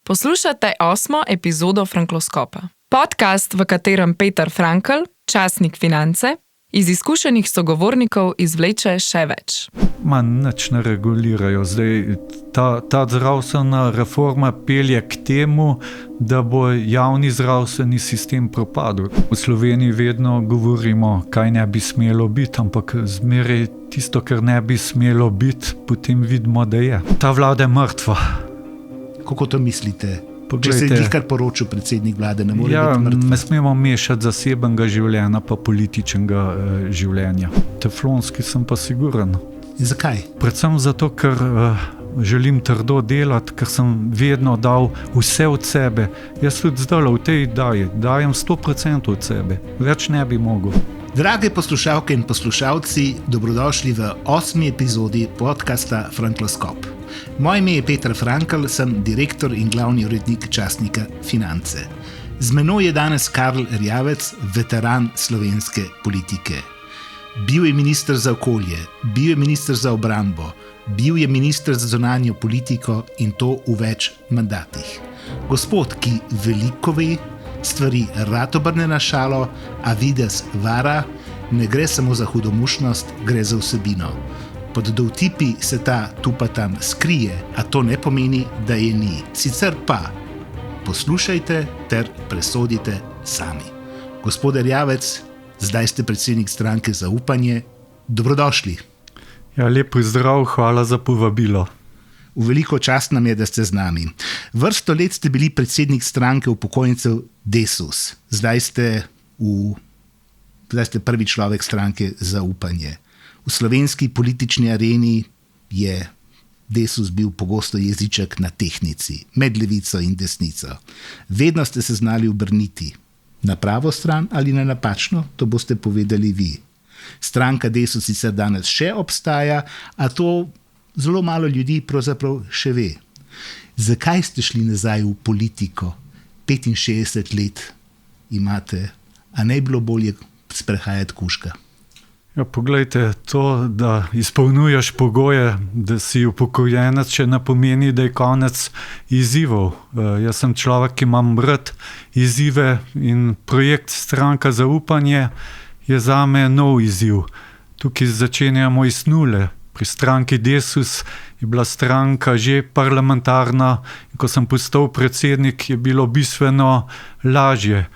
Poslušate 8. epizodo Frankloskopa. Podcast, v katerem Peter Frankl, časnik Finance, iz izkušenih sogovornikov izvleče še več. Nič ne regulirajo. Zdaj, ta zdravstvena reforma pelje k temu, da bo javni zdravstveni sistem propadel. V Sloveniji vedno govorimo, kaj ne bi smelo biti, ampak zmeraj tisto, kar ne bi smelo biti, potem vidimo, da je. Ta vlada je mrtva. Kako to mislite? Poglejte, če se kar poročil predsednik vlade, ne more biti mrtva? Ne smemo mešati zasebnega življenja pa političnega življenja. Teflonski sem pa siguren. In zakaj? Predvsem zato, ker želim trdo delati, ker sem vedno dal vse od sebe. Jaz tudi zdaj v tej dajem 100% od sebe. Več ne bi mogel. Drage poslušalke in poslušalci, dobrodošli v 8. epizodi podcasta Frankloskop. Moje ime je Peter Frankl, sem direktor in glavni urednik časnika Finance. Z menoj je danes Karl Erjavec, veteran slovenske politike. Bil je minister za okolje, bil je minister za obrambo, bil je minister za zunanjo politiko in to v več mandatih. Gospod, ki veliko ve, stvari rad obrne na šalo, a videz vara, ne gre samo za hudomušnost, gre za vsebino. Pod dovtipi se ta tu pa tam skrije, a to ne pomeni, da je ni. Sicer pa poslušajte ter presodite sami. Gospod Erjavec, zdaj ste predsednik stranke Zaupanje. Dobrodošli. Ja, lep pozdrav, hvala za povabilo. V veliko čast nam je, da ste z nami. Vrsto let ste bili predsednik stranke upokojencev Desus. Zdaj ste prvi človek stranke Zaupanje. V slovenski politični areni je Desus bil pogosto jeziček na tehtnici, med levico in desnico. Vedno ste se znali obrniti na pravo stran ali na napačno, to boste povedali vi. Stranka Desus sicer danes še obstaja, a to zelo malo ljudi pravzaprav še ve. Zakaj ste šli nazaj v politiko? 65 let imate, a ne bi bilo bolje sprehajati kužka? Ja, poglejte, to, da izpolnjuješ pogoje, da si upokojenec, še ne pomeni, da je konec izzivov. Jaz sem človek, ki imam rad izzive in projekt Stranka Zaupanje je zame nov izziv. Tukaj začenjamo iz nule. Pri stranki Desus je bila stranka že parlamentarna in ko sem postal predsednik, je bilo bistveno lažje.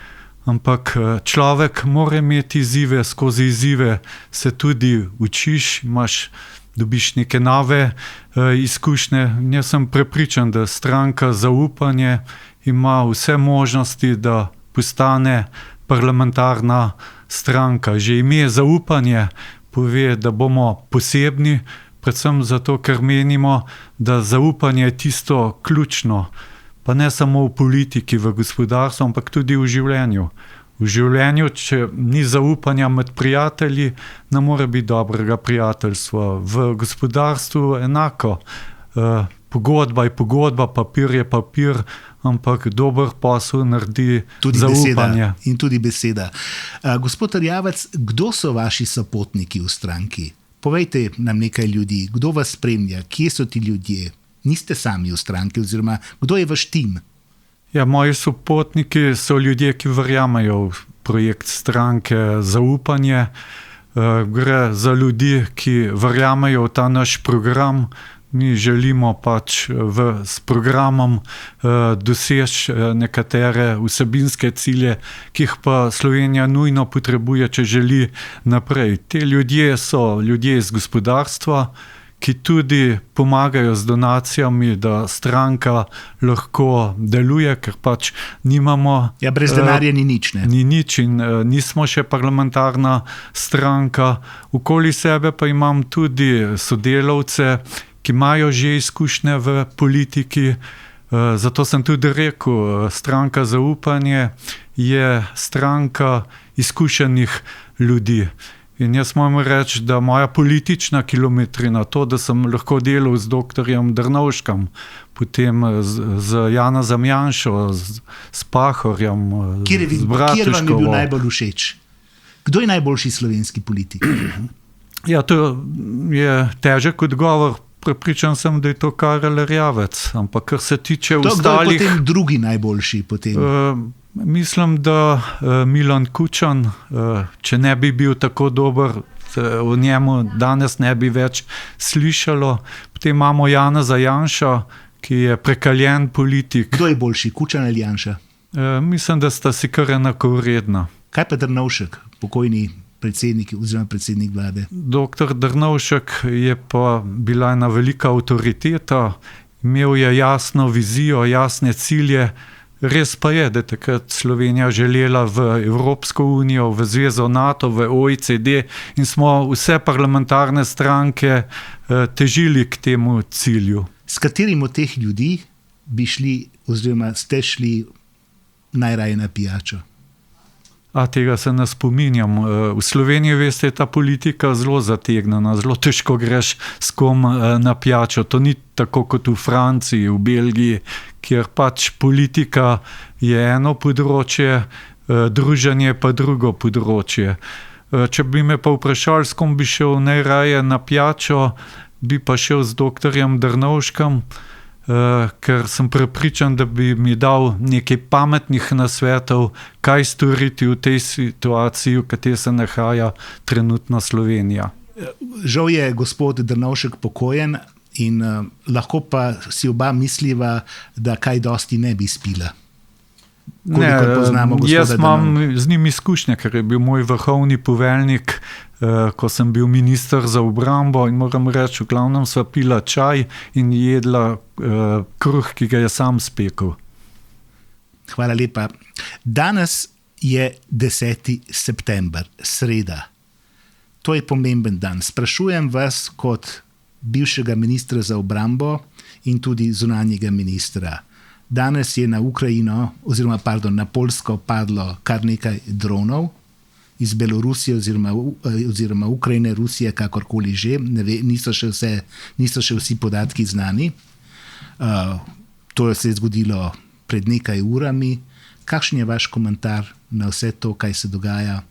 Ampak človek mora imeti izzive, skozi izzive se tudi učiš, dobiš neke nove izkušnje. Jaz sem prepričan, da stranka Zaupanje ima vse možnosti, da postane parlamentarna stranka. Že ime Zaupanje pove, da bomo posebni, predvsem zato, ker menimo, da zaupanje je tisto ključno. Pa ne samo v politiki, v gospodarstvu, ampak tudi v življenju. V življenju, če ni zaupanja med prijatelji, ne more biti dobrega prijateljstva. V gospodarstvu enako. Pogodba je pogodba, papir je papir, ampak dober posel naredi tudi zaupanje. Beseda in tudi beseda. Gospod Erjavec, kdo so vaši sopotniki v stranki? Povejte nam nekaj ljudi, kdo vas spremlja, kje so ti ljudje? Niste sami v stranki, oziroma kdo je vaš tim? Ja, moji sopotniki so ljudje, ki verjamejo v projekt Stranke Zaupanje. Gre za ljudi, ki verjamejo v ta naš program. Mi želimo s programom doseči nekatere vsebinske cilje, ki jih pa Slovenija nujno potrebuje, če želi naprej. Te ljudje so ljudje iz gospodarstva, ki tudi pomagajo z donacijami, da stranka lahko deluje, ker nimamo... Ja, brez denarja ni nič, ne? Ni nič in nismo še parlamentarna stranka. Okoli sebe pa imam tudi sodelavce, ki imajo že izkušnje v politiki. Zato sem tudi rekel, stranka Zaupanje je stranka izkušenih ljudi. In jaz moram reči, da moja politična kilometrina, to, da sem lahko delal z doktorjem Drnovškom, potem z Janezom Janšo, s Pahorjem, z Bratuškovo. Kjer vam je bil najbolj všeč? Kdo je najboljši slovenski politik? Ja, to je težek odgovor. prepričan sem, da je to Karel Erjavec, ampak kar se tiče Kdo je ostalih... potem drugi najboljši? Mislim, da Milan Kučan, če ne bi bil tako dober, o njemu danes ne bi več slišalo. Potem imamo Janeza Janša, ki je prekaljen politik. Kdo je boljši, Kučan ali Janša? Mislim, da sta si kar enakovredna. Kaj pa Drnovšek, pokojni predsednik oziroma predsednik vlade? Doktor Drnovšek je pa bila ena velika avtoriteta, imel je jasno vizijo, jasne cilje. Res pa je, da je takrat Slovenija želela v Evropsko unijo, v Zvezo NATO, v OECD in smo vse parlamentarne stranke težili k temu cilju. S katerim od teh ljudi bi šli oziroma ste šli najraje na pijačo? Tega se ne spominjam. V Sloveniji, veste, je ta politika zelo zategnjena, zelo težko greš s kom na pijačo. To ni tako kot v Franciji, v Belgiji, kjer pač politika je eno področje, druženje pa drugo področje. Če bi me pa vprašali, s kom bi šel najraje na pijačo, bi pa šel z doktorjem Drnovškem, ker sem prepričan, da bi mi dal nekaj pametnih nasvetov, kaj storiti v tej situaciji, v kateri se nahaja trenutno Slovenija. Žal je gospod Drnovšek pokojen in lahko pa si oba misliva, da kaj dosti ne bi spila. Ne, jaz imam z njim izkušnje, ker je bil moj vrhovni poveljnik, ko sem bil minister za obrambo in moram reči, v glavnem sva pila čaj in jedla kruh, ki ga je sam spekel. Hvala lepa. Danes je 10. september, sreda. To je pomemben dan. Sprašujem vas kot bivšega ministra za obrambo in tudi zunanjega ministra. Danes je na Ukrajino, na Poljsko padlo kar nekaj dronov iz Belorusije oziroma Ukrajine, Rusije, kakorkoli že. Niso še vsi podatki znani. To se je zgodilo pred nekaj urami. Kakšen je vaš komentar na vse to, kaj se dogaja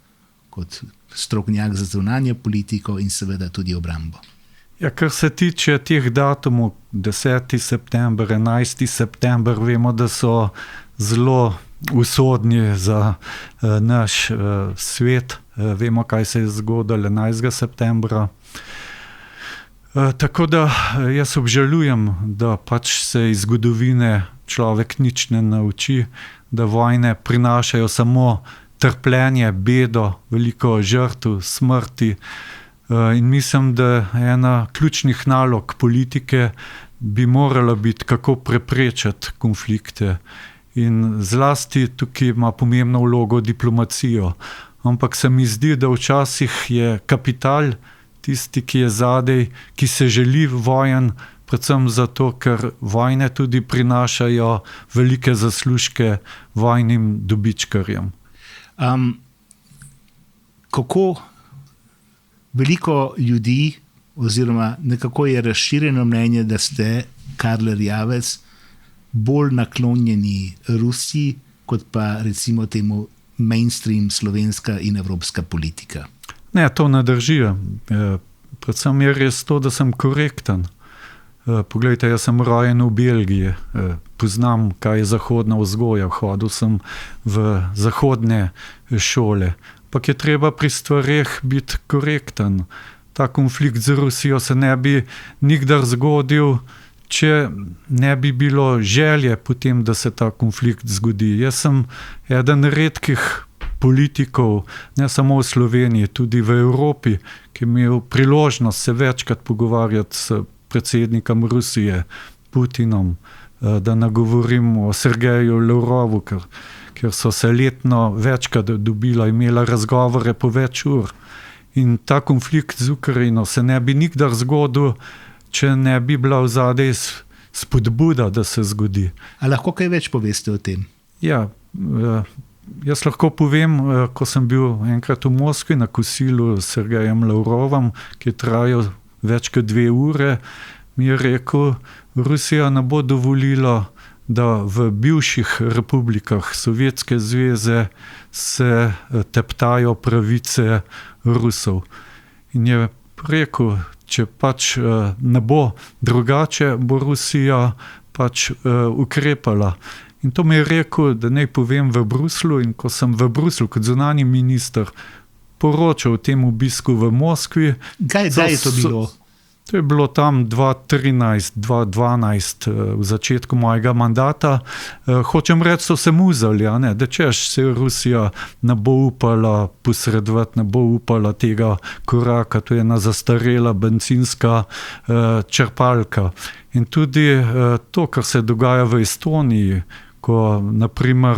kot strokovnjak za zunanjo politiko in seveda tudi obrambo? Ja, kar se tiče teh datumov, 10. september, 11. september, vemo, da so zelo usodni za naš svet. Vemo, kaj se je zgodilo 11. septembra. Tako da jaz obžalujem, da pač se iz zgodovine človek nič ne nauči, da vojne prinašajo samo trpljenje, bedo, veliko žrtev, smrti. In mislim, da ena ključnih nalog politike bi morala biti, kako preprečiti konflikte. In zlasti tukaj ima pomembno vlogo diplomacijo. Ampak se mi zdi, da včasih je kapital tisti, ki je zadej, ki se želi vojen, predvsem zato, ker vojne tudi prinašajo velike zaslužke vojnim dobičkarjem. Kako veliko ljudi, oziroma nekako je razširjeno mnenje, da ste, Karel Erjavec, bolj naklonjeni Rusiji, kot pa recimo temu mainstream slovenska in evropska politika. Ne, to ne drži. Predvsem je res to, da sem korekten. Poglejte, jaz sem rojen v Belgiji, poznam, kaj je zahodna vzgoja, hodil sem v zahodne šole. Ampak je treba pri stvareh biti korekten. Ta konflikt z Rusijo se ne bi nikdar zgodil, če ne bi bilo želje potem, da se ta konflikt zgodi. Jaz sem eden redkih politikov, ne samo v Sloveniji, tudi v Evropi, ki je imel priložnost se večkrat pogovarjati s predsednikom Rusije, Putinom, da ne govorim o Sergeju Lavrovu, ker so se letno večkrat dobila, imela razgovore po več ur. In ta konflikt z Ukrajino se ne bi nikdar zgodil, če ne bi bila v zadej spodbuda, da se zgodi. A lahko kaj več poveste o tem? Ja, jaz lahko povem, ko sem bil enkrat v Moskvi na kosilu s Sergejem Lavrovom, ki je trajal več kot 2 ure, mi je rekel, Rusija ne bo dovolila, da v bivših republikah Sovjetske zveze se teptajo pravice Rusov. In je rekel, če pač ne bo drugače, bo Rusija pač ukrepala. In to mi je rekel, da naj povem v Bruslju, in ko sem v Bruslju kot zunanji minister poročal o tem obisku v Moskvi. Kdaj je to bilo? To je bilo tam 2013, 2012, v začetku mojega mandata. Hočem reči, so se muzali, da češ se Rusija ne bo upala posredovati, ne bo upala tega koraka, to je ena zastarela bencinska črpalka. In tudi to, kar se dogaja v Estoniji, ko naprimer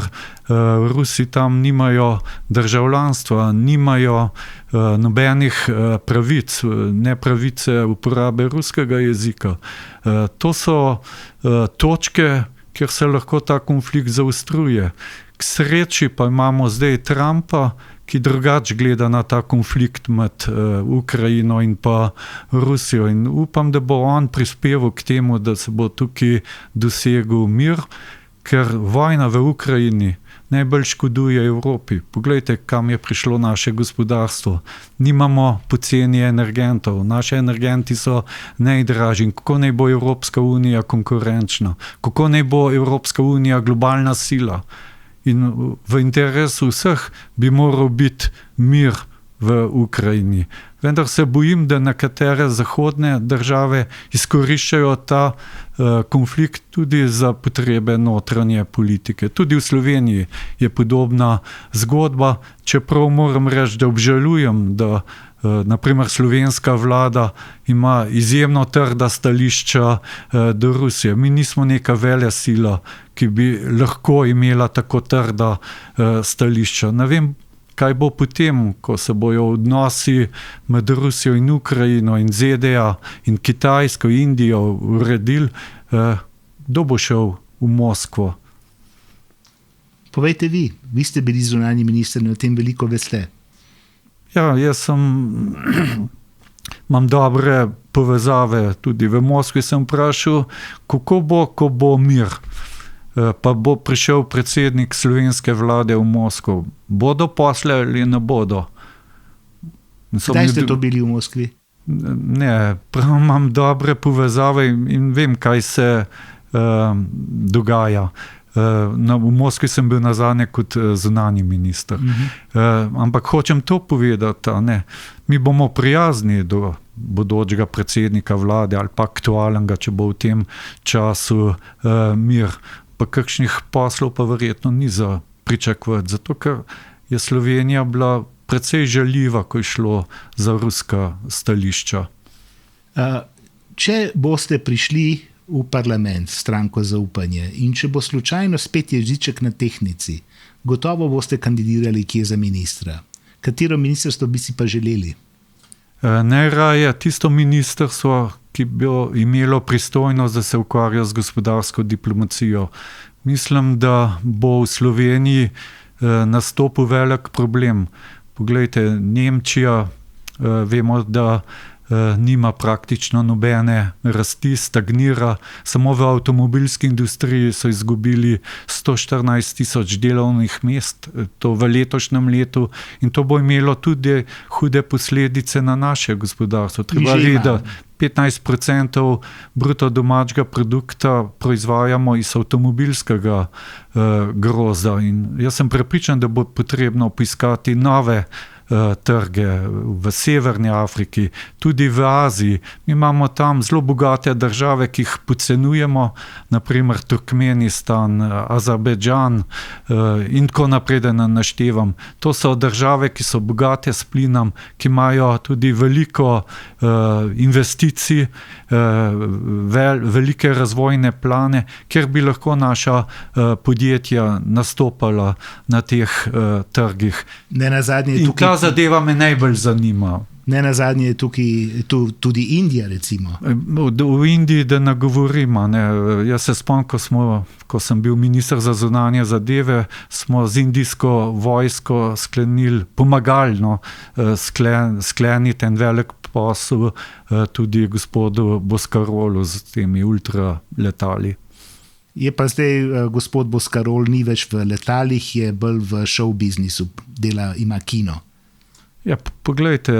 Rusi tam nimajo državljanstva, nimajo nobenih pravic, ne pravice uporabe ruskega jezika. To so točke, kjer se lahko ta konflikt zaostruje. K sreči pa imamo zdaj Trumpa, ki drugače gleda na ta konflikt med Ukrajino in pa Rusijo. In upam, da bo on prispeval k temu, da se bo tukaj dosegel mir, ker vojna v Ukrajini najbolj škoduje Evropi. Poglejte, kam je prišlo naše gospodarstvo. Nimamo poceni energentov, naši energenti so najdražji. Kako naj bo Evropska unija konkurenčna? Kako naj bo Evropska unija globalna sila? In v interesu vseh bi moral biti mir v Ukrajini. Vendar se bojim, da nekatere zahodne države izkoriščajo ta konflikt tudi za potrebe notranje politike. Tudi v Sloveniji je podobna zgodba, čeprav moram reči, da obžalujem, da naprimer slovenska vlada ima izjemno trda stališča do Rusije. Mi nismo neka velesila, ki bi lahko imela tako trda stališča. Ne vem, kaj bo potem, ko se bojo odnosi med Rusijo in Ukrajino in ZDA in Kitajsko, Indijo uredili, kdo bo šel v Moskvo? Povejte vi ste bili zunanji minister in o tem veliko veste. Ja, jaz imam dobre povezave, tudi v Moskvi sem vprašal, kako bo, ko bo mir. Pa bo prišel predsednik slovenske vlade v Moskvo. Bodo posle ali ne bodo? Kdaj ste to bili v Moskvi? Ne, prav imam dobre povezave in vem, kaj se dogaja. V Moskvi sem bil nazadnje kot zunanji minister. Ampak hočem to povedati, mi bomo prijazni do bodočega predsednika vlade ali pa aktualnega, če bo v tem času mir. Pa kakšnih poslov pa verjetno ni za pričakovati, zato ker je Slovenija bila precej žaljiva, ko je šlo za ruska stališča. Če boste prišli v parlament, stranko Zaupanje, in če bo slučajno spet jeziček na tehtnici, gotovo boste kandidirali kje za ministra. Katero ministrstvo bi si pa želeli? Najraje tisto ministrstvo, ki bi imelo pristojnost, da se ukvarja z gospodarsko diplomacijo. Mislim, da bo v Sloveniji nastopil velik problem. Poglejte, Nemčija, vemo, da nima praktično nobene rasti, stagnira. Samo v avtomobilski industriji so izgubili 114,000 delovnih mest, to v letošnjem letu, in to bo imelo tudi hude posledice na naše gospodarstvo. Treba vedeti, 15% bruto domačega produkta proizvajamo iz avtomobilskega grozda. In jaz sem prepričan, da bo potrebno poiskati nove trge v Severni Afriki, tudi v Aziji. Mi imamo tam zelo bogate države, ki jih podcenjujemo, naprimer Turkmenistan, Azerbajdžan in tako naprej, da ne naštevam. To so države, ki so bogate s plinom, ki imajo tudi veliko investicij, velike razvojne plane, kjer bi lahko naša podjetja nastopala na teh trgih. In ta zadeva me najbolj zanima. Ne nazadnje je tukaj tudi Indija, recimo. V Indiji, da ne govorimo. Jaz se spomnim, ko sem bil minister za zunanje zadeve, smo z indijsko vojsko pomagali skleniti en velik posel tudi gospodu Boscarolu z temi ultraletali. Je pa zdaj gospod Boscarol ni več v letalih, je bolj v show biznisu, ima kino. Ja, poglejte,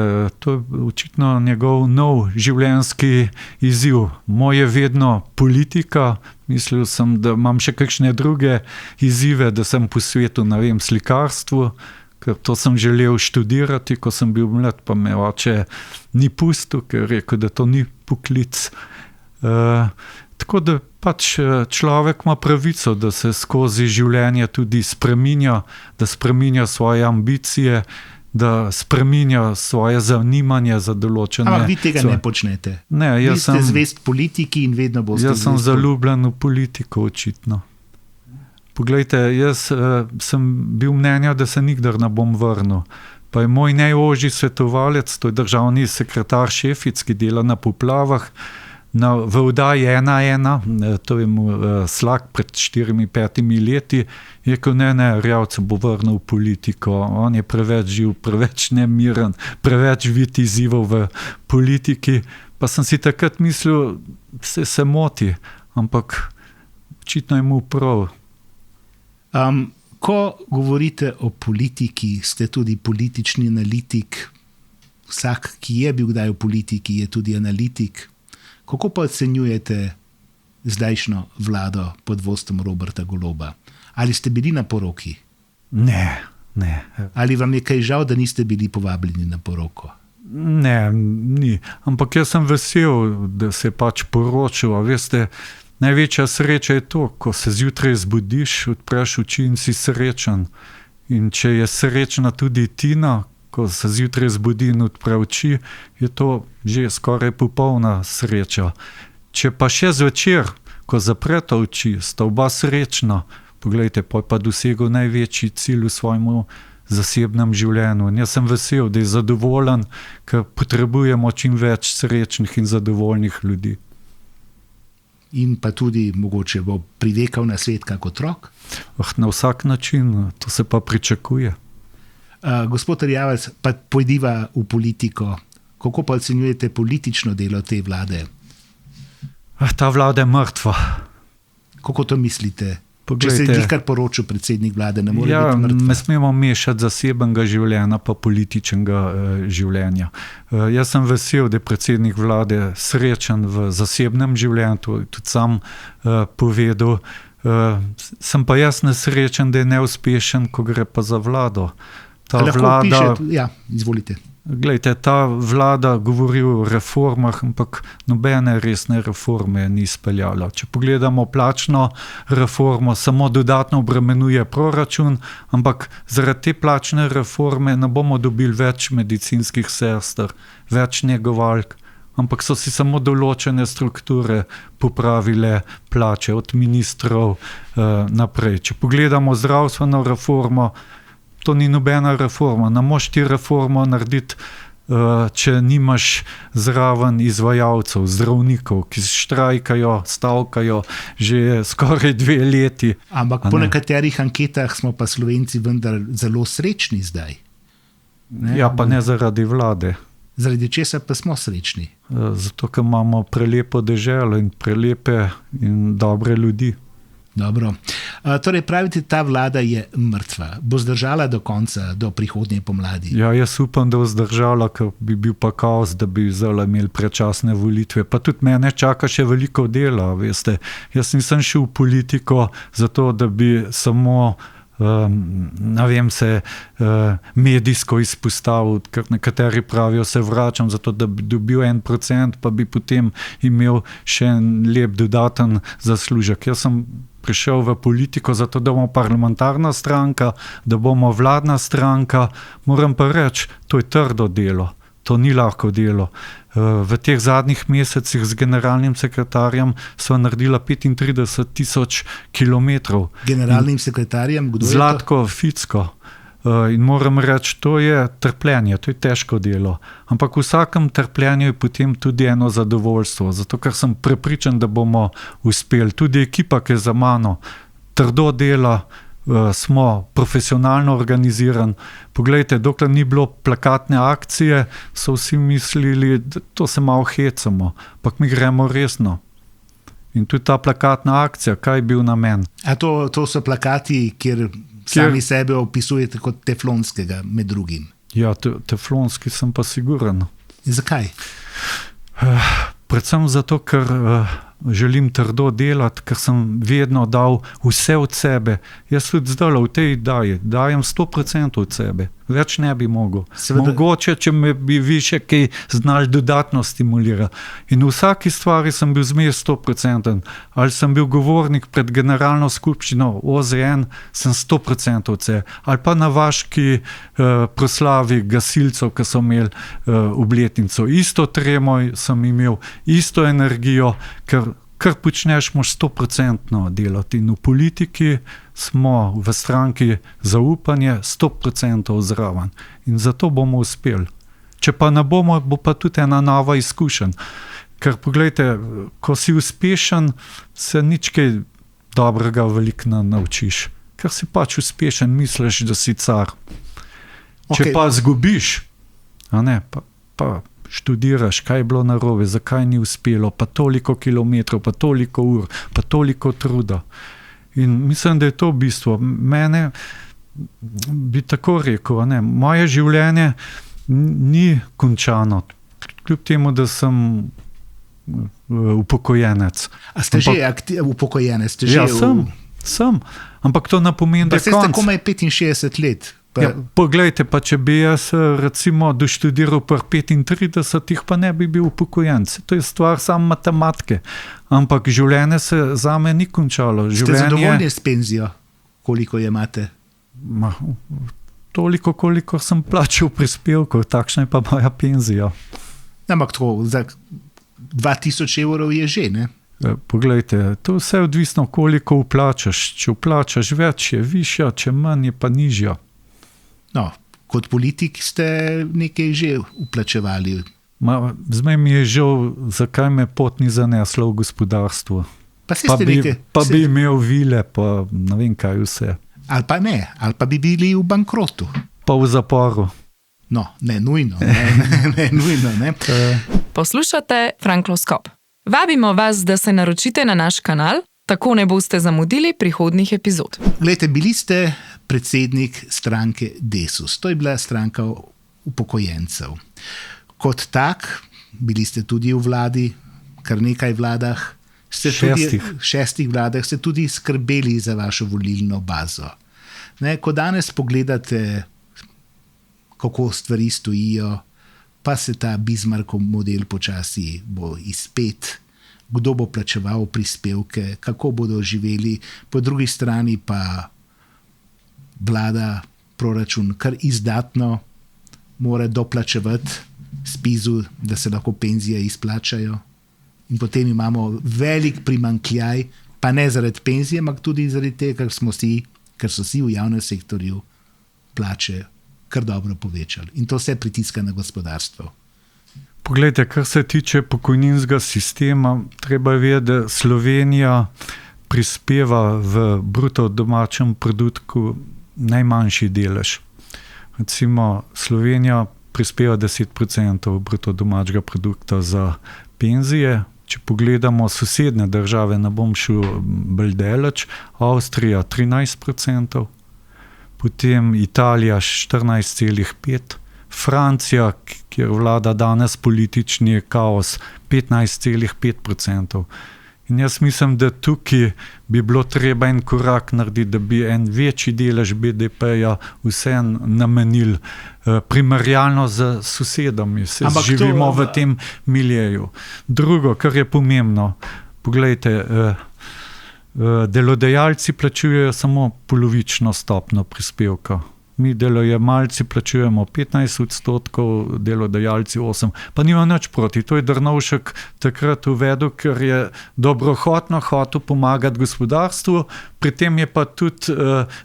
to je očitno njegov nov življenjski izziv. Moj je vedno politika, mislil sem, da imam še kakšne druge izzive, da sem posvetil, slikarstvu, ker to sem želel študirati, ko sem bil mlad, pa me oče ni pustil, ker je rekel, da to ni poklic. Tako da pač človek ima pravico, da se skozi življenje tudi spreminja, da spreminja svoje ambicije, da spreminja svoje zanimanje za določene... Ampak vi tega ne počnete. Ne, vi ste zvest politiki in vedno boste zvest. Jaz sem zaljubljen v politiko, očitno. Poglejte, jaz sem bil mnenja, da se nikdar ne bom vrnil. Pa je moj najožji svetovalec, to je državni sekretar Šefic, ki dela na poplavah, v oddaji 1:1, to je mu Slak pred 4-5 leti, je rekel, ne, Erjavec bo vrnil v politiko, on je preveč živ, preveč nemiren, preveč vid izzivov v politiki, pa sem si takrat mislil, se moti, ampak očitno je mu prav. Ko govorite o politiki, ste tudi politični analitik, vsak, ki je bil kdaj v politiki, je tudi analitik. Kako pa ocenjujete zdajšnjo vlado pod vodstvom Roberta Goloba? Ali ste bili na poroki? Ne. Ali vam je kaj žal, da niste bili povabljeni na poroko? Ne, ni. Ampak jaz sem vesel, da se je pač poročil. A veste, največja sreča je to, ko se zjutraj zbudiš, odpreš oči in si srečen. In če je srečna tudi Tina, ko se zjutraj zbudi in odpre oči, je to že skoraj popolna sreča. Če pa še zvečer, ko zapreta oči, sta oba srečna, poglejte, pa dosegel največji cilj v svojemu zasebnem življenju. In jaz sem vesel, da je zadovoljen, ker potrebujemo čim več srečnih in zadovoljnih ljudi. In pa tudi mogoče bo privekal na svet kak otrok? Na vsak način, to se pa pričakuje. Gospod Erjavec, pa pojdiva v politiko. Kako pa ocenjujete politično delo te vlade? Ta vlada je mrtva. Kako to mislite? Poglejte, če se kar poročil predsednik vlade, ne more biti mrtva? Ne smemo mešati zasebnega življenja pa političnega življenja. Jaz sem vesel, da je predsednik vlade srečen v zasebnem življenju, to je tudi sam povedal. Sem pa jaz nesrečen, da je neuspešen, ko gre pa za vlado. Izvolite. Glejte, ta vlada govori o reformah, ampak nobene resne reforme ni izpeljala. Če pogledamo plačno reformo, samo dodatno obremenjuje proračun, ampak zaradi te plačne reforme ne bomo dobili več medicinskih sester, več negovalk, ampak so si samo določene strukture popravile plače od ministrov naprej. Če pogledamo zdravstveno reformo, to ni nobena reforma. Ne moš ti reformo narediti, če nimaš zraven izvajalcev, zdravnikov, ki štrajkajo, stavkajo že skoraj 2 leti. Ampak po nekaterih anketah smo pa Slovenci vendar zelo srečni zdaj. Ja, pa ne zaradi vlade. Zaradi česa pa smo srečni? Zato, ker imamo prelepo deželo in prelepe in dobre ljudi. Dobro. Torej pravite, ta vlada je mrtva. Bo zdržala do konca, do prihodnje pomladi? Ja, jaz upam, da bo zdržala, ker bi bil pa kaos, da bi zdaj imeli predčasne volitve. Pa tudi mene čaka še veliko dela, veste. Jaz nisem šel v politiko zato, da bi samo medijsko izpostavil, ker nekateri pravijo, se vračam zato, da bi dobil 1%, pa bi potem imel še en lep dodaten zaslužek. Jaz sem prišel v politiko zato, da bomo parlamentarna stranka, da bomo vladna stranka. Moram pa reči, to je trdo delo, to ni lahko delo. V teh zadnjih mesecih z generalnim sekretarjem sva naredila 35,000 kilometrov. Generalnim sekretarjem? Kdo je to? Zlatko Ficko. In moram reči, to je trpljenje, to je težko delo. Ampak v vsakem trpljenju je potem tudi eno zadovoljstvo, zato ker sem prepričan, da bomo uspeli. Tudi ekipa, ki je za mano, trdo dela, smo profesionalno organizirani. Poglejte, dokler ni bilo plakatne akcije, so vsi mislili, da to se malo hecamo, ampak mi gremo resno. In tudi ta plakatna akcija, kaj je bil namen? A to so plakati, kjer sami sebe opisujete kot teflonskega, med drugim? Ja, teflonski sem pa siguren. Zakaj? Predvsem zato, ker želim trdo delati, ker sem vedno dal vse od sebe. Jaz tudi zdaj v tej dajem 100% od sebe. Več ne bi mogel. Seveda. Mogoče, če me bi vi še kaj znali dodatno stimulirati. In v vsaki stvari sem bil zmeraj 100%. Ali sem bil govornik pred generalno skupščino OZN, sem 100% od sebe. Ali pa na vaški proslavi gasilcev, ki so imeli obletnico. Isto tremo sem imel, isto energijo, ker kar počneš, moraš 100% delati. In v politiki smo v stranki zaupanje 100% zraven. In zato bomo uspeli. Če pa ne bomo, bo pa tudi ena nova izkušenj. Ker poglejte, ko si uspešen, se nič kaj dobrega veliko naučiš. Ker si pač uspešen, misliš, da si car. Če pa zgubiš, pa študiraš, kaj je bilo narobe, zakaj ni uspelo, pa toliko kilometrov, pa toliko ur, pa toliko truda. In mislim, da je to bistvo. Mene bi tako rekel, moje življenje ni končano, kljub temu, da sem upokojenec. A ste že upokojenec? Ja, sem. Ampak to ne pomeni, da je konc. Pa ste tako imaj 65 let. Ja, poglejte, pa če bi jaz recimo doštudiral pri 35, pa ne bi bil upokojenec. To je stvar samo matematike. Ampak življenje se zame ni končalo. Ste zadovoljni s penzijo? Koliko je imate? Toliko, koliko sem plačal prispevkov, takšna je pa moja penzija. Ampak tako, za 2000 evrov je že, ne? Poglejte, to vse je odvisno, koliko vplačaš. Če vplačaš več, je višja, če manj, je pa nižja. No, kot politik ste nekaj že vplačevali. Zdaj mi je žal, zakaj me pot ni zanesla v gospodarstvo. Pa bi imel vile, pa ne vem kaj vse. Ali pa ne, ali pa bi bili v bankrotu. Pa v zaporu. No, ne nujno. Ne nujno, ne. Poslušate Frankloskop. Vabimo vas, da se naročite na naš kanal, tako ne boste zamudili prihodnjih epizod. Glejte, bili ste predsednik stranke Desus. To je bila stranka upokojencev. Kot tak, bili ste tudi v vladi, kar nekaj vladah, šestih vladah, ste tudi skrbeli za vašo volilno bazo. Ko danes pogledate, kako stvari stojijo, pa se ta Bismarckov model počasi bo izpet, kdo bo plačeval prispevke, kako bodo živeli, po drugi strani pa vlada proračun kar izdatno mora doplačevati SPIZ-u, da se lahko penzije izplačajo. In potem imamo velik primanjkljaj, pa ne zaradi penzije, ampak tudi zaradi tega, ker so si v javnem sektorju plače kar dobro povečali. In to vse pritiska na gospodarstvo. Poglejte, kar se tiče pokojninskega sistema, treba je vedeti, da Slovenija prispeva v bruto domačem produktu najmanjši delež. Recimo Slovenija prispeva 10% bruto domačega produkta za penzije. Če pogledamo sosednje države, ne bom šel bolj daleč, Avstrija 13%, potem Italija 14,5%, Francija, kjer vlada danes politični kaos, 15,5%. In jaz mislim, da tukaj bi bilo treba en korak narediti, da bi en večji delež BDP-ja vseeno namenili primerjalno z sosedami. Živimo v tem miljeju. Drugo, kar je pomembno, poglejte, delodajalci plačujejo samo polovično stopnjo prispevka. Mi delojemalci plačujemo 15%, delodajalci 8%. Pa nima nič proti. To je Drnovšek takrat uvedel, ker je dobrohotno hotel pomagati gospodarstvu, pri tem je pa tudi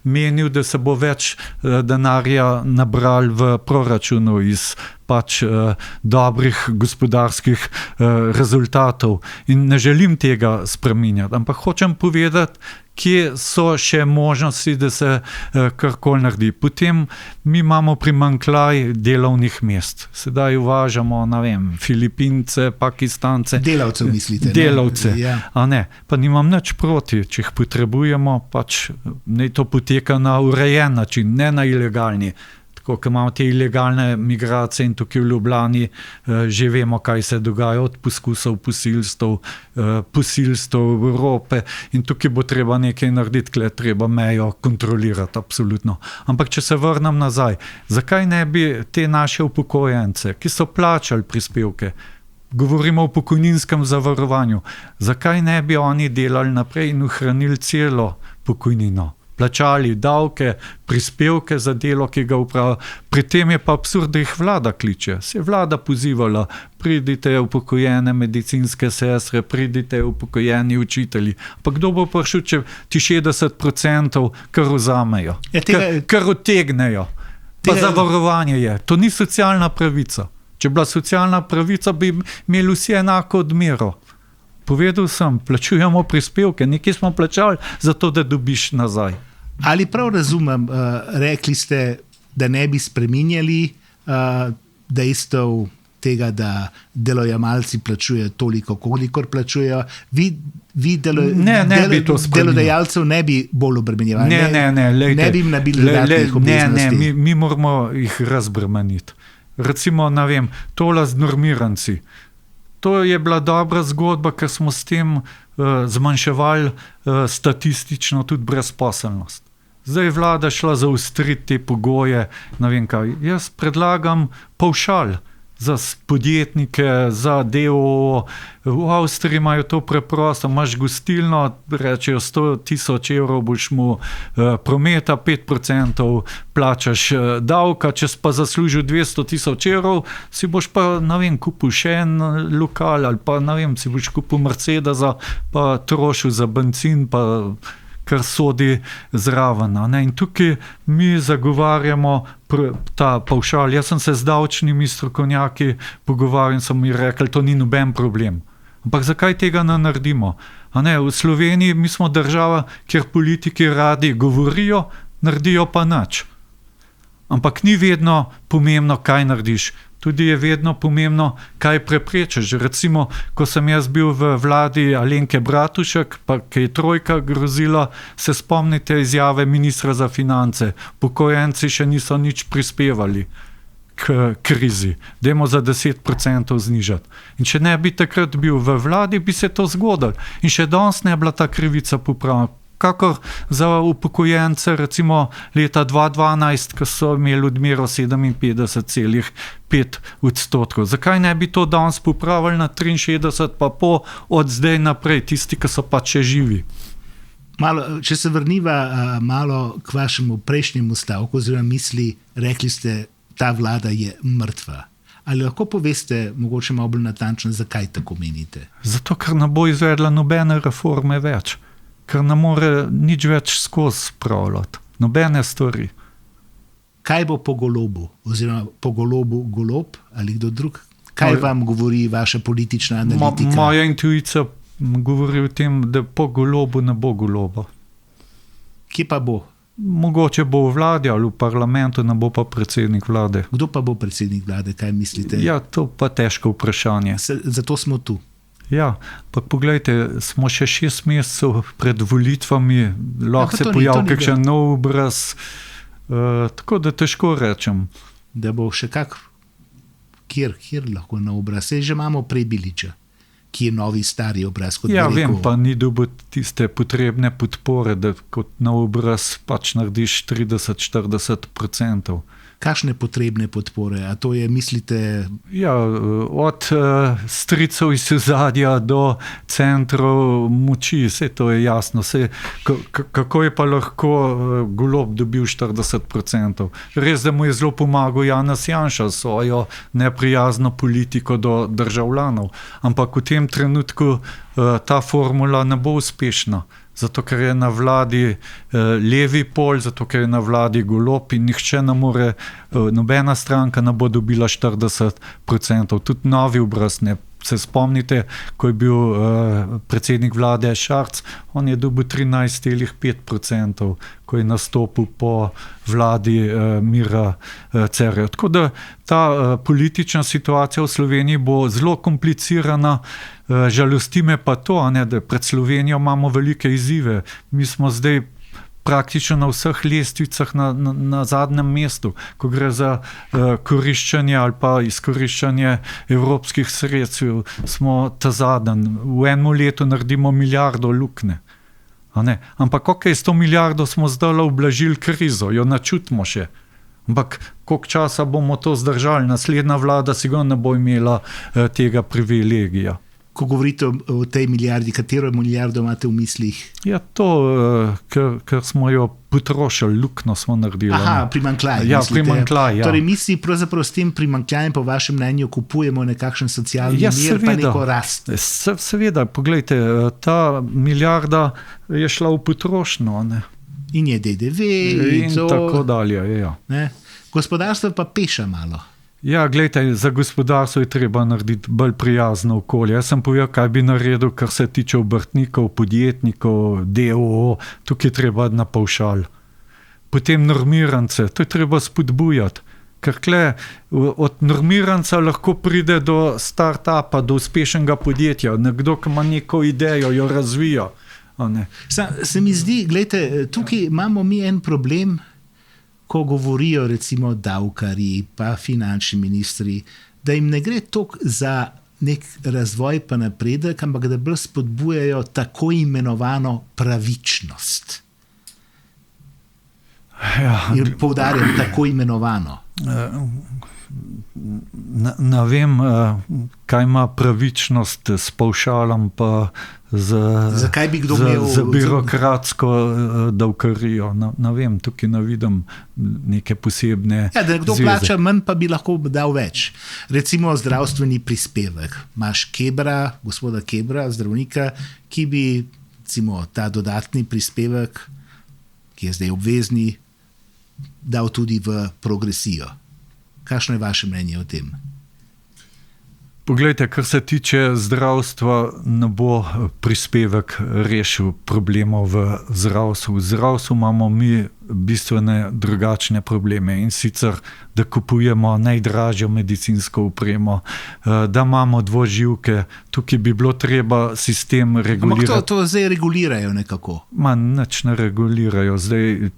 menil, da se bo več denarja nabral v proračunu iz dobrih gospodarskih rezultatov. In ne želim tega spreminjati, ampak hočem povedati, kje so še možnosti, da se karkoli naredi. Potem mi imamo primanjkljaj delovnih mest. Sedaj uvažamo, Filipince, Pakistance. Delavcev mislite? Delavce. Ja. A ne, pa nimam nič proti, če jih potrebujemo, naj to poteka na urejen način, ne na ilegalni. Tako, ko imamo te ilegalne migracije in tukaj v Ljubljani že vemo, kaj se dogaja od poskusov posilstv Evrope in tukaj bo treba nekaj narediti, kle treba mejo kontrolirati, absolutno. Ampak če se vrnem nazaj, zakaj ne bi te naše upokojence, ki so plačali prispevke, govorimo o pokojninskem zavarovanju, zakaj ne bi oni delali naprej in ohranili celo pokojnino? Plačali davke, prispevke za delo, ki ga upravlja. Pri tem je pa absurd, da jih vlada kliče. Se je vlada pozivala, pridite upokojene medicinske sestre, pridite upokojeni učitelji. Pa kdo bo prišel, če ti 60% kar vzamejo, kar odtegnejo? Pa zavarovanje je. To ni socialna pravica. Če bi bila socialna pravica, bi imeli vsi enako odmero. Povedal sem, plačujemo prispevke, nekaj smo plačali za to, da dobiš nazaj. Ali prav razumem, rekli ste, da ne bi spreminjali dejstev tega, da delojemalci plačujejo toliko, kolikor plačujejo. Vi delodajalcev ne bi bolj obremenjevali. Ne bi jim nabili dodatnih obveznosti. Mi moramo jih razbremeniti. Recimo, ne vem, tole z normiranci. To je bila dobra zgodba, ker smo s tem zmanjševali statistično tudi brezposelnost. Zdaj je vlada šla zaostriti te pogoje, ne vem kaj. Jaz predlagam pavšal za podjetnike, za DOO. V Avstriji imajo to preprosto, imaš gostilno, rečejo 100,000 evrov, boš mu prometa 5% plačaš davka, če si pa zaslužil 200,000 evrov, si boš pa, ne vem, kupil še en lokal ali pa, ne vem, si boš kupil Mercedesa, pa trošil za bencin, pa kar sodi zraven. In tukaj mi zagovarjamo ta pavšal. Jaz sem se z davčnimi strokovnjaki pogovarjal in so mi rekli, to ni noben problem. Ampak zakaj tega ne naredimo? V Sloveniji mi smo država, kjer politiki radi govorijo, naredijo pa nič. Ampak ni vedno pomembno, kaj narediš. Tudi je vedno pomembno, kaj preprečiš. Recimo, ko sem jaz bil v vladi Alenke Bratušek, pa ki je trojka grozila, se spomnite izjave ministra za finance. Upokojenci še niso nič prispevali k krizi. Dajmo za 10% znižati. In če ne bi takrat bil v vladi, bi se to zgodilo. In še danes ne bila ta krivica popravljena. Kakor za upokojence, recimo leta 2012, ko so imeli odmero 57,5%. Zakaj ne bi to danes popravili na 63, pa od zdaj naprej, tisti, ki so pa še živi? Če se vrniva malo k vašemu prejšnjemu stavku, oziroma misli, rekli ste, ta vlada je mrtva. Ali lahko poveste, mogoče malo bolj natančno, zakaj tako menite? Zato, ker ne bo izvedla nobene reforme več. Ker ne more nič več skozi spravljati. Nobene stvari. Kaj bo po Golobu? Oziroma po Golobu Golob ali kdo drug? Kaj vam govori vaša politična analitika? Moja intuicija govori o tem, da po Golobu ne bo Goloba. Kje pa bo? Mogoče bo v vladi ali v parlamentu, ne bo pa predsednik vlade. Kdo pa bo predsednik vlade? Kaj mislite? Ja, to pa težko vprašanje. Zato smo tu. Ja, pa poglejte, smo še 6 mesecev pred volitvami, lahko se pojavi kakšen nov obraz, tako da težko rečem. Da bo še kjer lahko nov obraz? Saj že imamo Prebiliča, ki je novi stari obraz. Vem, pa ni dobil tiste potrebne podpore, da kot nov obraz pač narediš 30-40%. Kakšne potrebne podpore? A to je, mislite? Ja, od stricev iz ozadja do centrov moči, vse to je jasno. Kako je pa lahko Golob dobil 40%? Res, da mu je zelo pomagal Janez Janša s svojo neprijazno politiko do državljanov. Ampak v tem trenutku ta formula ne bo uspešna. Zato, ker je na vladi levi pol, zato, ker je na vladi Golob in nihče ne more, nobena stranka ne bo dobila 40%. Tudi novi obraz ne. Se spomnite, ko je bil predsednik vlade Šarc, on je dobil 13,5%, ko je nastopil po vladi Mira Cerarja. Tako da ta politična situacija v Sloveniji bo zelo komplicirana. Žalosti me pa to, da pred Slovenijo imamo velike izzive. Mi smo zdaj praktično na vseh lestvicah na zadnjem mestu, ko gre za koriščenje ali pa izkoriščanje evropskih sredstev, smo ta zadnji. V enem letu naredimo milijardo luknje. Ampak s 100 milijardo smo zdaj ublažili krizo, jo načutimo še. Ampak koliko časa bomo to zdržali? Naslednja vlada sigurno ne bo imela tega privilegija. Ko govorite o tej milijardi, katero milijardo imate v mislih? Ja, to, ker smo jo potrošili, luknjo smo naredili. Aha, primanjkljaj. Ja, primanjkljaj, ja. Torej, mi si pravzaprav s tem primanjkljajem, po vašem mnenju, kupujemo nekakšen socialni mir, pa neko rast. Seveda, poglejte, ta milijarda je šla v potrošnjo, ne. In je DDV, in tako dalje, ja. Ne? Gospodarstvo pa peša malo. Ja, gledajte, za gospodarstvo je treba narediti bolj prijazno okolje. Jaz sem povedal, kaj bi naredil, kar se tiče obrtnikov, podjetnikov, DOO, tukaj je treba na pavšal. Potem normirance, to je treba spodbujati. Ker od normiranca lahko pride do start-upa, do uspešnega podjetja. Nekdo, ki ima neko idejo, jo razvija. Se mi zdi, gledajte, tukaj imamo mi en problem, ko govorijo recimo davkarji pa finančni ministri, da jim ne gre toliko za nek razvoj pa napredek, ampak da bolj spodbujajo tako imenovano pravičnost. Ja. In poudarjam tako imenovano. Ne vem, kaj ima pravičnost s pavšalom pa Zakaj bi kdo imel za birokratsko davkarijo. Ne vem, tukaj ne vidim neke posebne ja, da nekdo zveze. Plača manj, pa bi lahko dal več. Recimo zdravstveni prispevek. Imaš gospoda Kebra, zdravnika, ki bi recimo ta dodatni prispevek, ki je zdaj obvezni, dal tudi v progresijo. Kakšno je vaše mnenje o tem? Poglejte, kar se tiče zdravstva, ne bo prispevek rešil problemov v zdravstvu. V zdravstvu imamo mi bistvene drugačne probleme in sicer, da kupujemo najdražjo medicinsko opremo, da imamo dvoživke, tukaj bi bilo treba sistem regulirati. Ampak to zdaj regulirajo nekako? Nič ne regulirajo. Zdaj,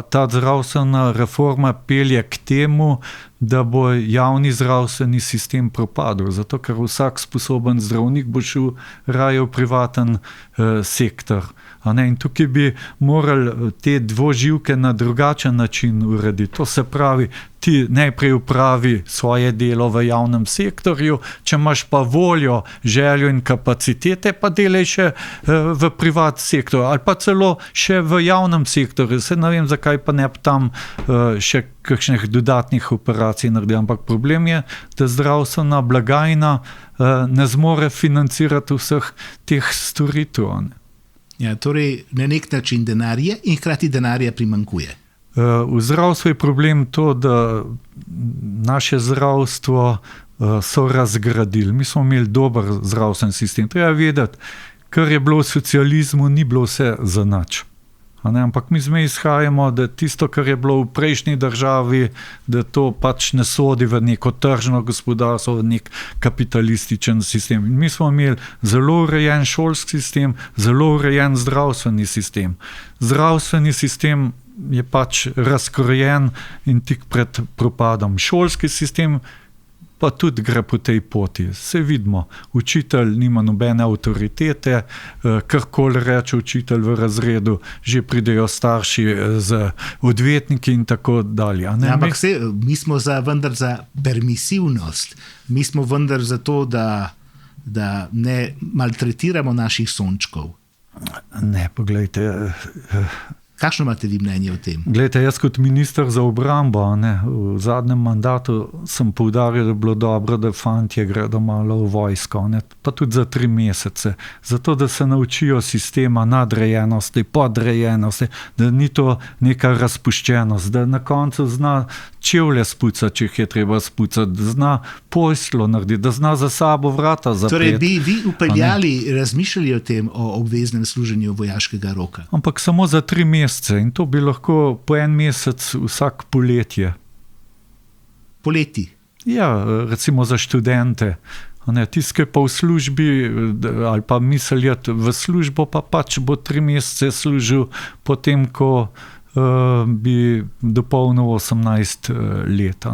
ta zdravstvena reforma pelje k temu, da bo javni zdravstveni sistem propadel, zato ker vsak sposoben zdravnik bo šel raje v privaten sektor. In tukaj bi morali te dvoživke na drugačen način urediti. To se pravi, ti najprej upravi svoje delo v javnem sektorju, če imaš pa voljo, željo in kapacitete, pa delaj še v privat sektor ali pa celo še v javnem sektorju. Se ne vem, zakaj pa ne tam še kakšnih dodatnih operacij naredi, ampak problem je, da zdravstvena blagajna ne zmore financirati vseh teh storitev. Ja, torej na nek način denar je in hkrati denarja primanjkuje. V zdravstvu je problem to, da naše zdravstvo so razgradili. Mi smo imeli dober zdravstveni sistem. Treba vedeti, kar je bilo v socializmu, ni bilo vse za nič. Ampak mi izhajamo, da tisto, kar je bilo v prejšnji državi, da to pač ne sodi v neko tržno gospodarstvo, v nek kapitalističen sistem. In mi smo imeli zelo urejen šolski sistem, zelo urejen zdravstveni sistem. Zdravstveni sistem je pač razkrojen in tik pred propadom. Šolski sistem pa tudi gre po tej poti. Se vidimo, učitelj nima nobene avtoritete, karkoli reče učitelj v razredu, že pridejo starši z odvetniki in tako dalje. Ja, ampak mi smo vendar za permisivnost. Mi smo vendar za to, da ne maltretiramo naših sončkov. Ne, poglejte. Kakšno imate vi mnenje o tem? Glejte, jaz kot minister za obrambo, v zadnjem mandatu sem poudaril, da je bilo dobro, da fantje gredo malo v vojsko, pa tudi za 3 mesece, zato da se naučijo sistema nadrejenosti, podrejenosti, da ni to neka razpuščenost, da na koncu zna čevlje spucati, če jih je treba spucati, da zna poslo narediti, da zna za sabo vrata zapreti. Torej bi vi upeljali, razmišljali o tem, o obveznem služenju vojaškega roka? Ampak samo za 3 mesece. In to bi lahko po 1 mesec vsak poletje. Poleti? Ja, recimo za študente. Tisti, ki je pa v službi ali pa misli v službo, pa pač bo 3 mesece služil potem, ko bi dopolnil 18 let.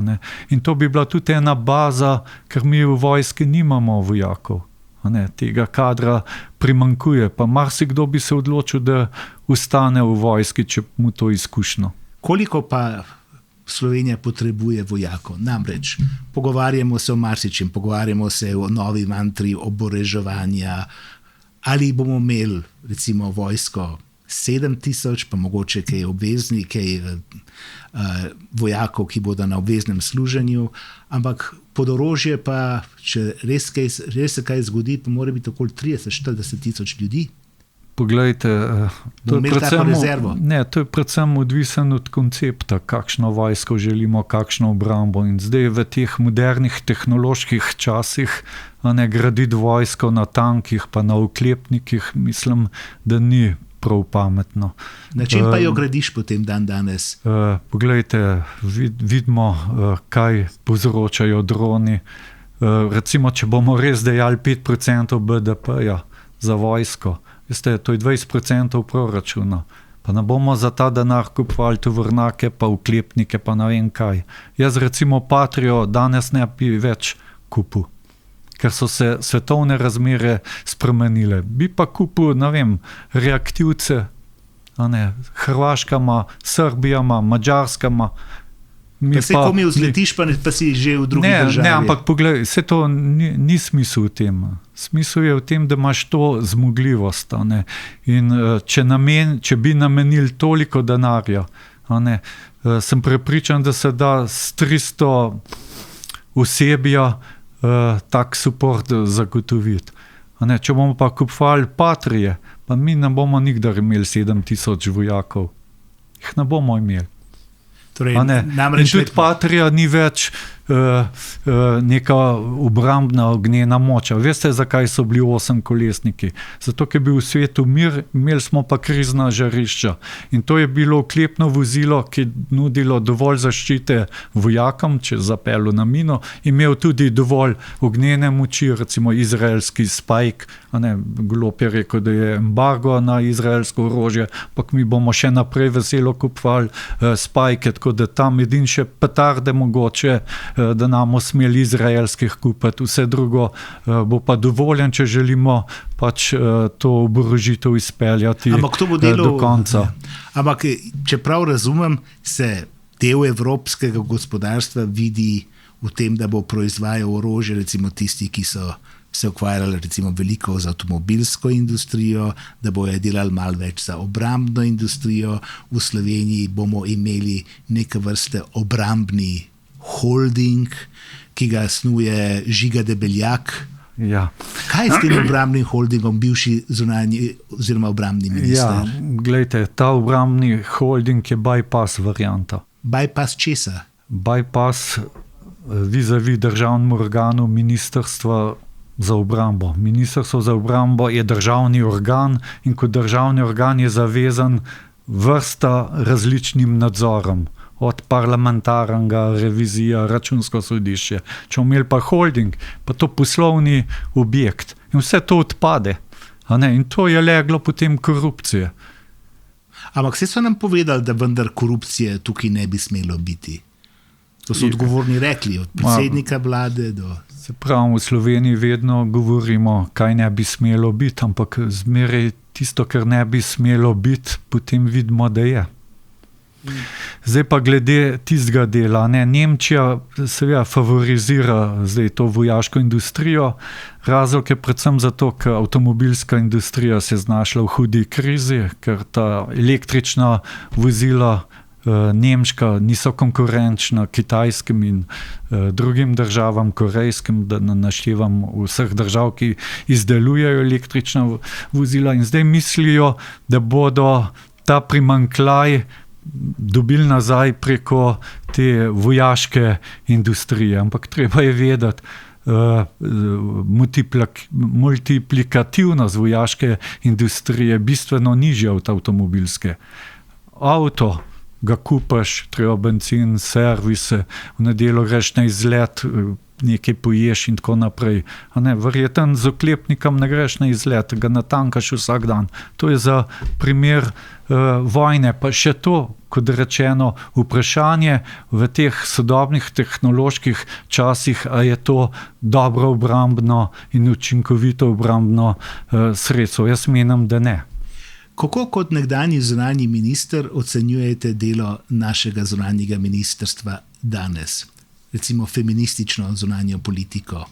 In to bi bila tudi ena baza, ker mi v vojski nimamo vojakov. Tega kadra primanjkuje, pa marsikdo bi se odločil, da ostane v vojski, če mu to izkušnjo. Koliko pa Slovenija potrebuje vojakov? Namreč pogovarjamo se o marsičem, pogovarjamo se o novi mantri oboroževanja. Ali bomo imeli recimo vojsko 7,000, pa mogoče kaj obvezni, kaj vojakov, ki bodo na obveznem služenju, ampak pod orožje pa, če res se kaj zgodi, pa mora biti okoli 30-40 tisoč ljudi. Poglejte, to je predvsem odvisen od koncepta, kakšno vojsko želimo, kakšno obrambo. In zdaj v teh modernih tehnoloških časih graditi vojsko na tankih pa na oklepnikih, mislim, da ni prav pametno. Na čem pa jo gradiš potem danes? Poglejte, vidimo, kaj povzročajo droni. Recimo, če bomo res dejali 5% BDP-ja za vojsko, veste, to je 20% proračuna. Pa ne bomo za ta denar kupovali tovornjake, pa oklepnike, pa ne vem kaj. Jaz recimo Patrio danes ne bi več kupil, ker so se svetovne razmere spremenile. Bi pa kupil, ne vem, reaktivce, Hrvaška ima, Srbija ima, Madžarska ima. Ko mi vzletiš, pa si že v drugi državi. Ne, ampak poglej, vse to ni smisel v tem. Smisel je v tem, da imaš to zmogljivost. In če bi namenili toliko denarja, sem prepričan, da se da s 300 osebja tak support zagotoviti. Če bomo pa kupovali Patrije, pa mi ne bomo nikdar imeli 7,000 vojakov. Jih ne bomo imeli. In tudi Patrija ni več neka obrambna ognjena moč. Veste, zakaj so bili 8-kolesniki? Zato, ker je bil v svetu mir, imeli smo pa krizna žarišča. In to je bilo oklepno vozilo, ki je nudilo dovolj zaščite vojakom, če zapeljo na mino, imel tudi dovolj ognjene moči, recimo izraelski Spike. Golob je rekel, da je embargo na izraelsko orožje, pa mi bomo še naprej veselo kupovali Spike, tako da tam edin še petarde mogoče, da nam smeli izraelskih kupiti, vse drugo bo pa dovoljen, če želimo pač to oborožitev izpeljati do konca. Ampak, če prav razumem, se del evropskega gospodarstva vidi v tem, da bo proizvajal orožje, recimo tisti, ki so se ukvarjali recimo veliko z avtomobilsko industrijo, da bojo delali malo več za obrambno industrijo. V Sloveniji bomo imeli neke vrste obrambni holding, ki ga snuje Žiga Debeljak. Ja. Kaj je s tem obrambnim holdingom, bivši zunanji oziroma obrambni minister? Glejte, ta obrambni holding je bypass varianta. Bypass česa? Bypass vis-a-vis državnemu organu Ministrstva za obrambo. Ministrstvo za obrambo je državni organ in kot državni organ je zavezan vrsta različnim nadzorom. Od parlamentarnega, revizija, računsko sodišče. Če bomo imeli pa holding, pa to poslovni objekt. In vse to odpade. In to je leglo potem korupcije. Ampak vse so nam povedali, da vendar korupcije tukaj ne bi smelo biti. To so odgovorni rekli, od predsednika vlade do... Se pravi, v Sloveniji vedno govorimo, kaj ne bi smelo biti, ampak zmeraj tisto, kar ne bi smelo biti, potem vidimo, da je. Zdaj pa glede tistega dela. Nemčija seveda favorizira zdaj to vojaško industrijo. Razlog je predvsem zato, ker avtomobilska industrija se je znašla v hudi krizi, ker ta električna vozila nemška niso konkurenčna kitajskim in drugim državam, korejskim, da naštevam vseh držav, ki izdelujejo električna vozila, in zdaj mislijo, da bodo ta primanjkljaj dobili nazaj preko te vojaške industrije. Ampak treba je vedeti, multiplikativnost vojaške industrije bistveno nižja od avtomobilske. Avto ga kupaš, treba bencin, servise, v nedeljo greš na izlet, nekaj poješ in tako naprej. Verjetno z oklepnikom ne greš na izlet, ga natankaš vsak dan. To je za primer vojne. Pa še to, kot rečeno, vprašanje v teh sodobnih tehnoloških časih, a je to dobro obrambno in učinkovito obrambno sredstvo. Jaz menim, da ne. Kako kot nekdanji zunanji minister ocenjujete delo našega zunanjega ministrstva danes? Recimo feministično zunanjo politiko.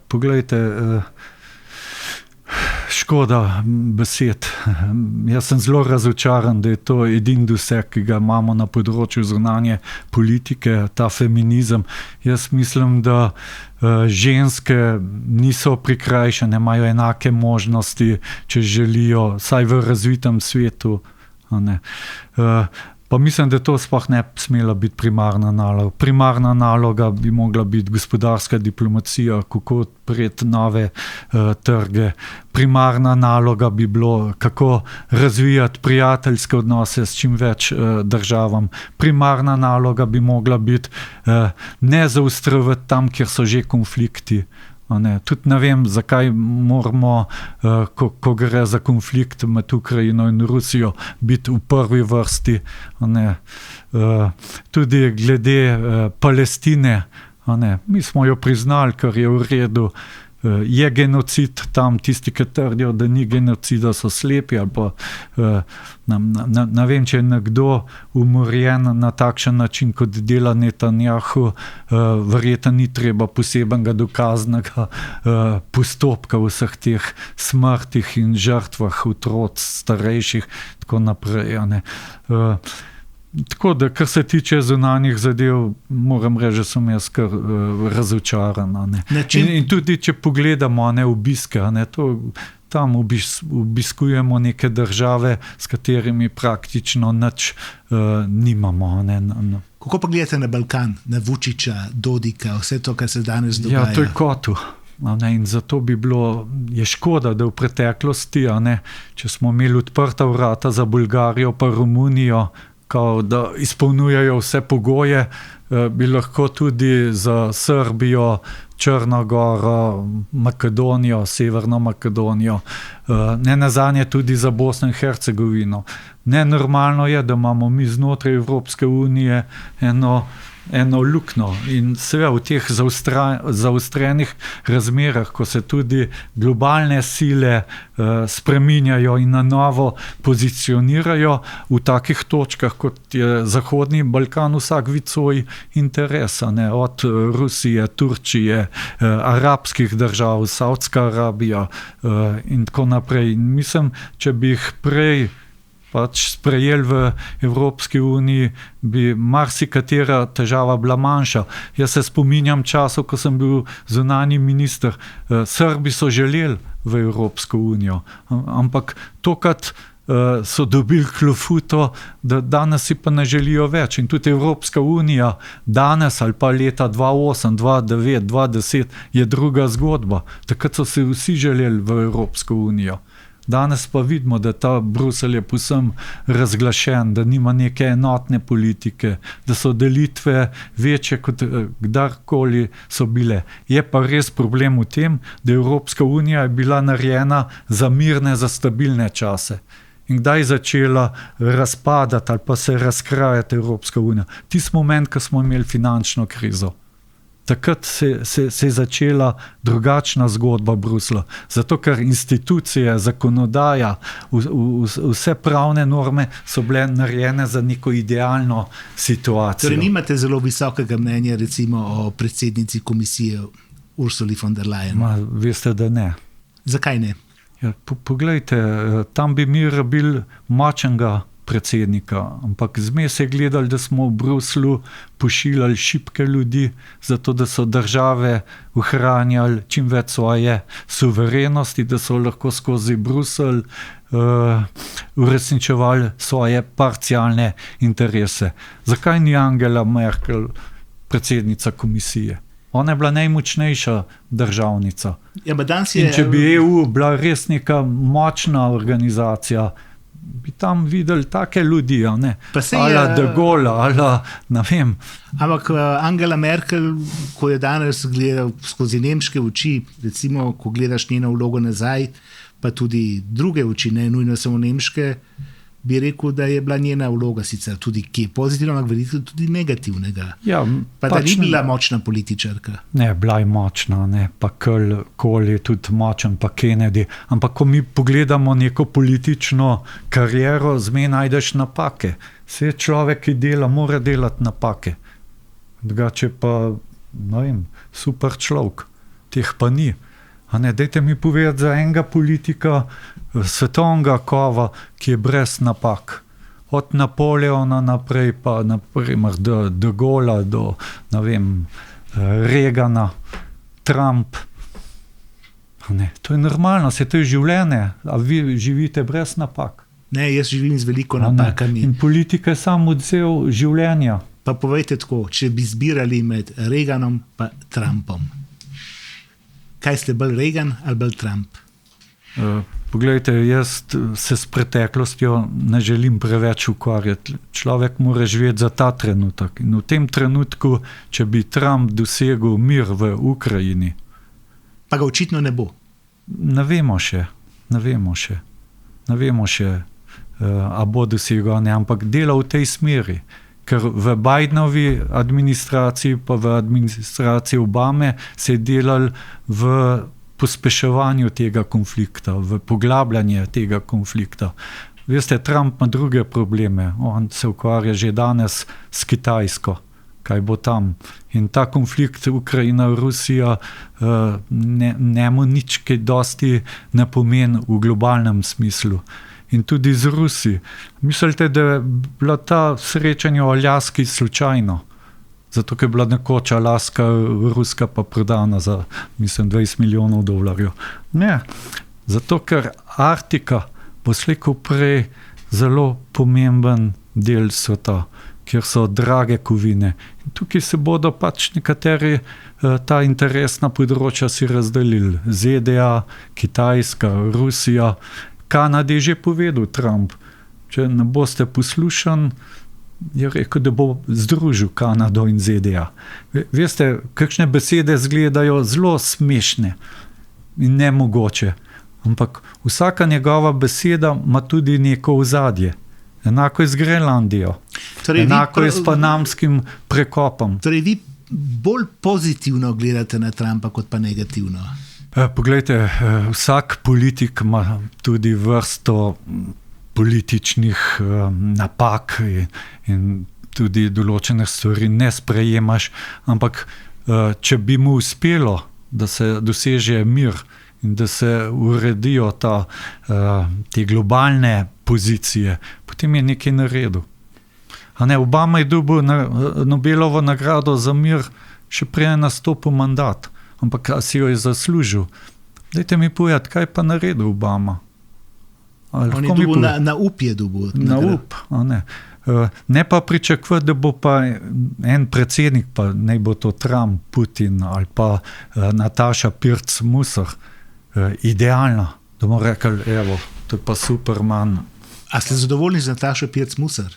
Poglejte, škoda besed. Jaz sem zelo razočaran, da je to edini doseg, ki ga imamo na področju zunanje politike, ta feminizem. Jaz mislim, da ženske niso prikrajšane, imajo enake možnosti, če želijo, vsaj v razvitem svetu. Pa mislim, da to sploh ne bi smela biti primarna naloga. Primarna naloga bi mogla biti gospodarska diplomacija, kako odpreti nove trge. Primarna naloga bi bilo, kako razvijati prijateljske odnose s čim več državam. Primarna naloga bi mogla biti ne zaostrovati tam, kjer so že konflikti. Tudi ne vem, zakaj moramo, ko gre za konflikt med Ukrajino in Rusijo, biti v prvi vrsti. Tudi glede Palestine, mi smo jo priznali, kar je v redu. Je genocid tam, tisti, ki trdijo, da ni genocida, so slepi, ali pa ne vem, če je nekdo umorjen na takšen način, kot dela Netanjahu, verjetno ni treba posebenega dokaznega postopka v vseh teh smrtih in žrtvah otrok, starejših, tako naprej. Tako da, kar se tiče zunanjih zadev, moram reči, da sem jaz kar razočaran. In tudi, če pogledamo obiske, tam obiskujemo neke države, s katerimi praktično nič nimamo. Kako pa gledate na Balkan, na Vučića, Dodika, vse to, kar se danes dogaja? Ja, to je kotu. In zato je škoda, da v preteklosti, če smo imeli odprta vrata za Bolgarijo pa Romunijo, da izpolnjujejo vse pogoje, bi lahko tudi za Srbijo, Črno Goro, Makedonijo, Severno Makedonijo, ne nazadnje tudi za Bosno in Hercegovino. Nenormalno je, da imamo mi znotraj Evropske unije eno luknjo in seveda v teh zaostrenih razmerah, ko se tudi globalne sile spreminjajo in na novo pozicionirajo v takih točkah, kot je Zahodni Balkan, vsak vidi svoj interes, od Rusije, Turčije, arabskih držav, Saudska Arabija in tako naprej. In mislim, če bi jih prej sprejeli v Evropski uniji, bi marsikatera težava bila manjša. Jaz se spominjam časov, ko sem bil zunanji minister. Srbi so želeli v Evropsko unijo, ampak tokrat so dobili klofuto, da danes si pa ne želijo več. In tudi Evropska unija danes ali pa leta 2008, 2009, 2010 je druga zgodba. Takrat so se vsi želeli v Evropsko unijo. Danes pa vidimo, da ta Bruselj je povsem razglašen, da nima neke enotne politike, da so delitve večje kot kdarkoli so bile. Je pa res problem v tem, da Evropska unija je bila narejena za mirne, za stabilne čase. In kdaj je začela razpadati ali pa se razkrajati Evropska unija? Tisti moment, ko smo imeli finančno krizo. Takrat se je začela drugačna zgodba Bruslja. Zato, ker institucije, zakonodaja, vse pravne norme so bile narejene za neko idealno situacijo. Torej nimate zelo visokega mnenja recimo o predsednici komisije Ursuli von der Leyen? Veste, da ne. Zakaj ne? Ja, poglejte, tam bi mi rabili močnega predsednika, ampak zmes je gledali, da smo v Bruslju pošiljali šibke ljudi, zato da so države ohranjali čim več svoje suverenosti, da so lahko skozi Bruselj uresničevali svoje parcialne interese. Zakaj ni Angela Merkel predsednica komisije? Ona je bila najmočnejša državnica. Ja, in če bi EU bila res neka močna organizacija, bi tam videli take ljudi, a ne? Pa saj Ala je- De Gaulle, ala, ne vem. Ampak Angela Merkel, ko je danes gledal skozi nemške oči, recimo, ko gledaš njeno vlogo nazaj, pa tudi druge oči, ne nujno samo nemške, bi rekel, da je bila njena vloga sicer tudi kje pozitivna, ampak veliko tudi negativnega. Ja, Pa da ni ne- bila močna političarka. Ne, bila je močna, ne, pa Kohl je tudi močen, pa Kennedy. Ampak ko mi pogledamo neko politično kariero, zmeraj najdeš napake. Vse človek, ki dela, mora delati napake. Drugače pa, ne vem, super človek. Teh pa ni. A ne, dajte mi povedati za enega politika svetovnega kova, ki je brez napak. Od Napoleona naprej, pa naprimer do Gaulla, do, ne vem, Reagana, Trump. A ne, to je normalno, se to je življenje, a vi živite brez napak. Ne, jaz živim z veliko A ne? napakami. In politika je samo odsev življenja. Pa povejte tako, če bi zbirali med Reaganom in Trumpom. Kaj ste bolj Reagan ali bolj Trump? Poglejte, jaz se s preteklostjo ne želim preveč ukvarjati. Človek mora živeti za ta trenutek. In v tem trenutku, če bi Trump dosegel mir v Ukrajini, Pa ga očitno ne bo. ne vemo še, a bo dosegel, ali ne, ampak dela v tej smeri. Ker v Bidenovi administraciji, pa v administraciji Obame se je delal v pospeševanju tega konflikta, v poglabljanje tega konflikta. Veste, Trump ima druge probleme. On se ukvarja že danes s Kitajsko, kaj bo tam. In ta konflikt Ukrajina-Rusija njemu nič kaj dosti ne pomeni v globalnem smislu. In tudi z Rusi. Mislite, da je bila ta srečanja v Aljaski slučajno? Zato, ker je bila nekoč Alaska, ruska pa prodana za, mislim, $20 milijonov. Ne, zato, ker Arktika bo slej ko prej zelo pomemben del sveta, kjer so drage kovine. In tukaj se bodo pač nekateri ta interesna področja si razdelili. ZDA, Kitajska, Rusija, Kanadi je že povedal Trump. Če ne boste poslušani, je rekel, da bo združil Kanado in ZDA. Veste, kakšne besede izgledajo zelo smešne in nemogoče, ampak vsaka njegova beseda ima tudi neko ozadje. Enako je z Grenlandijo, enako je s panamskim prekopom. Torej, vi bolj pozitivno gledate na Trumpa, kot pa negativno. Poglejte, vsak politik ima tudi vrsto političnih napak in tudi določene stvari ne sprejemaš, ampak če bi mu uspelo, da se doseže mir in da se uredijo te globalne pozicije, potem je nekaj naredil. A ne, Obama je dobil Nobelovo nagrado za mir, še prej je nastopil mandat, ampak a si jo je zaslužil. Dajte mi povedati, kaj pa naredil Obama? On je dobil na up je dobil. Na up, a ne. Ne pa pričakovati, da bo pa en predsednik, pa naj bo to Trump, Putin ali pa Nataša Pirc Musar, idealna, da bomo rekli, evo, to je pa Superman. A ste zadovoljni z Natašo Pirc Musar?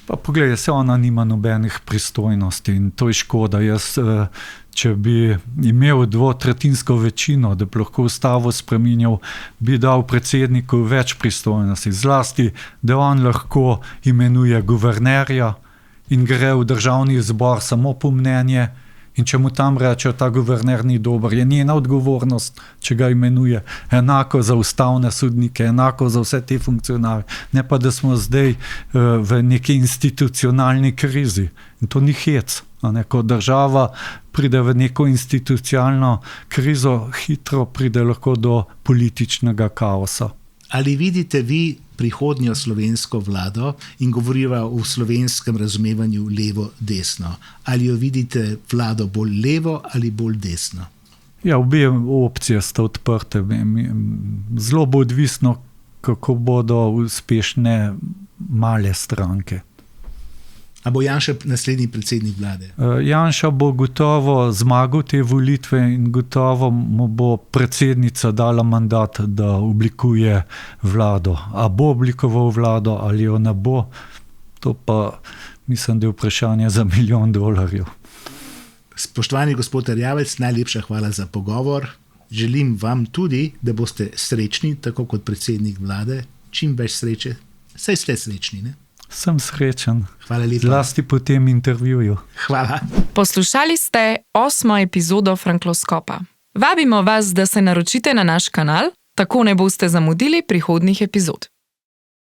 Pa pogledaj, se ona nima nobenih pristojnosti in to je škoda. Jaz, če bi imel 2/3 večino, da bi lahko ustavo spreminjal, bi dal predsedniku več pristojnosti. Zlasti, da on lahko imenuje guvernerja in gre v državni zbor samo po mnenje. In če mu tam rečejo, ta guverner ni dober, je njena odgovornost, če ga imenuje. Enako za ustavne sodnike, enako za vse te funkcionarje. Ne pa, da smo zdaj v neki institucionalni krizi. In to ni hec. Ko država pride v neko institucionalno krizo, hitro pride lahko do političnega kaosa. Ali vidite vi prihodnjo slovensko vlado in govoriva v slovenskem razumevanju levo-desno? Ali jo vidite vlado bolj levo ali bolj desno? Ja, obe opcije sta odprte. Zelo bo odvisno, kako bodo uspešne male stranke. A bo Janša naslednji predsednik vlade? Janša bo gotovo zmagal te volitve in gotovo mu bo predsednica dala mandat, da oblikuje vlado. A bo oblikoval vlado ali jo ne bo, to pa mislim, da je vprašanje za $1 milijon. Spoštovani gospod Erjavec, najlepša hvala za pogovor. Želim vam tudi, da boste srečni, tako kot predsednik vlade, čim več sreče. Saj ste srečni, ne? Sem srečen. Hvala lepa. Zlasti po tem intervjuju. Hvala. Poslušali ste 8. epizodo Frankloskopa. Vabimo vas, da se naročite na naš kanal, tako ne boste zamudili prihodnjih epizod.